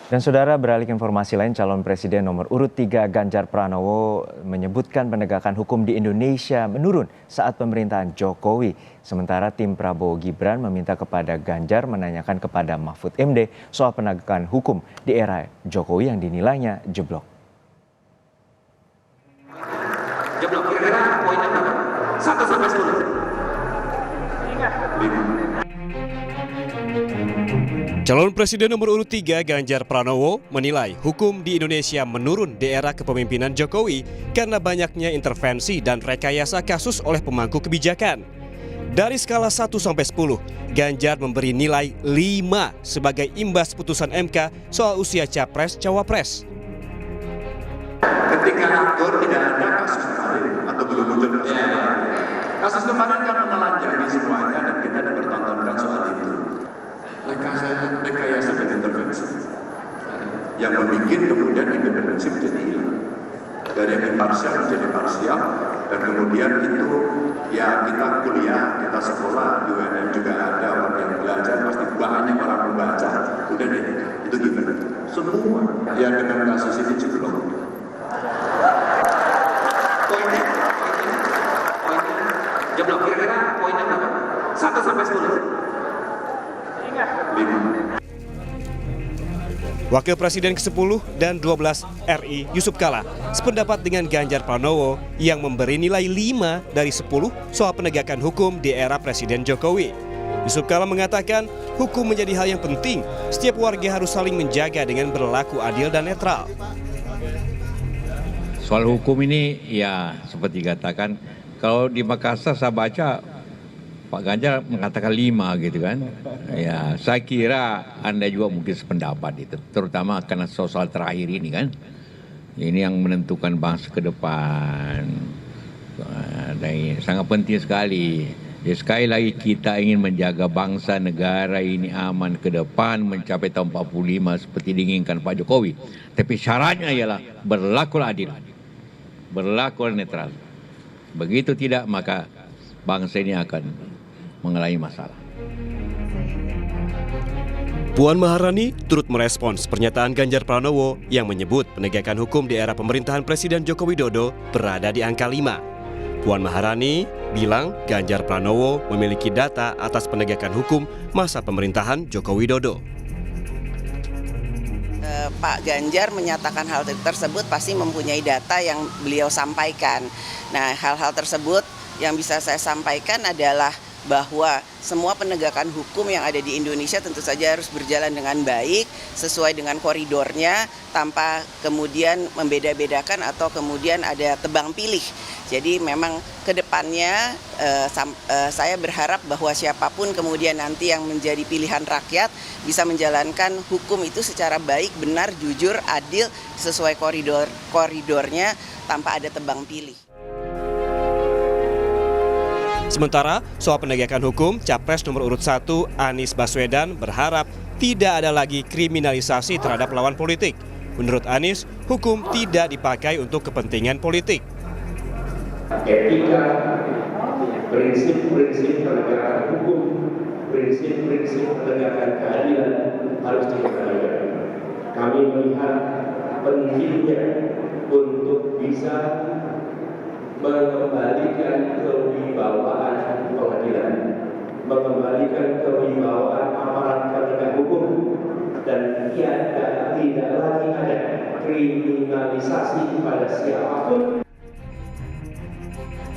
Dan saudara, beralih ke informasi lain, calon presiden nomor urut 3 Ganjar Pranowo menyebutkan penegakan hukum di Indonesia menurun saat pemerintahan Jokowi. Sementara tim Prabowo Gibran meminta kepada Ganjar menanyakan kepada Mahfud MD soal penegakan hukum di era Jokowi yang dinilainya jeblok. Jeblok kira-kira poinnya berapa? 1 sampai 10. 5. Calon Presiden nomor urut 3 Ganjar Pranowo menilai hukum di Indonesia menurun di era kepemimpinan Jokowi karena banyaknya intervensi dan rekayasa kasus oleh pemangku kebijakan. Dari skala 1 sampai 10, Ganjar memberi nilai 5 sebagai imbas putusan MK soal usia Capres-Cawapres. Ketika aktor tidak ada kasus kemarin atau belum muncul kasus kemarin kan menelanjangi semuanya dan kita dipertontonkan soal itu. Rekayasa dan intervensi yang membuat kemudian independensi menjadi hilang, dari yang imparsial menjadi parsial, dan kemudian itu ya kita kuliah, kita sekolah di UNM juga ada orang yang belajar, pasti banyak orang membaca, udah deh, itu gimana? Semua yang dengan kasus ini jeblok. Poinnya jeblok, kira-kira poinnya berapa? 1 sampai 10. 5. Wakil Presiden ke-10 dan 12 RI Yusuf Kala sependapat dengan Ganjar Pranowo yang memberi nilai 5 dari 10 soal penegakan hukum di era Presiden Jokowi. Yusuf Kala mengatakan hukum menjadi hal yang penting, setiap warga harus saling menjaga dengan berlaku adil dan netral. Soal hukum ini ya seperti katakan, kalau di Makassar saya baca Pak Ganjar mengatakan 5 gitu kan. Ya, saya kira Anda juga mungkin sependapat itu, terutama karena soal terakhir ini kan. Ini yang menentukan bangsa ke depan. Dan sangat penting sekali. Ya, sekali lagi kita ingin menjaga bangsa negara ini aman ke depan mencapai tahun 45 seperti diinginkan Pak Jokowi. Tapi syaratnya ialah berlaku adil, berlaku netral. Begitu tidak maka bangsa ini akan mengalami masalah. Puan Maharani turut merespons pernyataan Ganjar Pranowo yang menyebut penegakan hukum di era pemerintahan Presiden Joko Widodo berada di angka 5. Puan Maharani bilang Ganjar Pranowo memiliki data atas penegakan hukum masa pemerintahan Joko Widodo. Pak Ganjar menyatakan hal tersebut pasti mempunyai data yang beliau sampaikan. Nah, hal-hal tersebut yang bisa saya sampaikan adalah bahwa semua penegakan hukum yang ada di Indonesia tentu saja harus berjalan dengan baik, sesuai dengan koridornya, tanpa kemudian membeda-bedakan atau kemudian ada tebang pilih. Jadi memang ke depannya saya berharap bahwa siapapun kemudian nanti yang menjadi pilihan rakyat bisa menjalankan hukum itu secara baik, benar, jujur, adil, sesuai koridornya tanpa ada tebang pilih. Sementara soal penegakan hukum, Capres nomor urut 1 Anies Baswedan berharap tidak ada lagi kriminalisasi terhadap lawan politik. Menurut Anies, hukum tidak dipakai untuk kepentingan politik. Etika, prinsip-prinsip penegakan hukum, prinsip-prinsip penegakan keadilan harus diperhatikan. Kami melihat pentingnya untuk bisa mengembalikan kewibawaan pengadilan, mengembalikan kewibawaan aparat penegak hukum, dan tidak lagi ada kriminalisasi pada siapapun.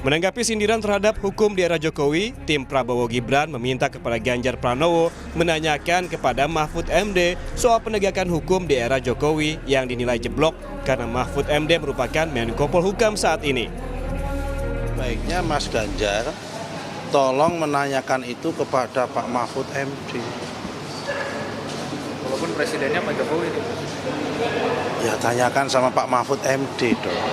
Menanggapi sindiran terhadap hukum di era Jokowi, tim Prabowo Gibran meminta kepada Ganjar Pranowo menanyakan kepada Mahfud MD soal penegakan hukum di era Jokowi yang dinilai jeblok karena Mahfud MD merupakan Menko Polhukam saat ini. Baiknya Mas Ganjar tolong menanyakan itu kepada Pak Mahfud MD. Walaupun presidennya Pak Jokowi itu. Ya tanyakan sama Pak Mahfud MD dong.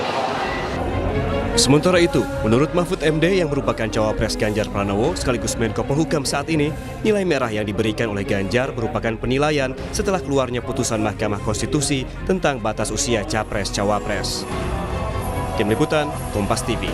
Sementara itu, menurut Mahfud MD yang merupakan cawapres Ganjar Pranowo sekaligus Menko Polhukam saat ini, nilai merah yang diberikan oleh Ganjar merupakan penilaian setelah keluarnya putusan Mahkamah Konstitusi tentang batas usia Capres-Cawapres. Tim Liputan, Kompas TV.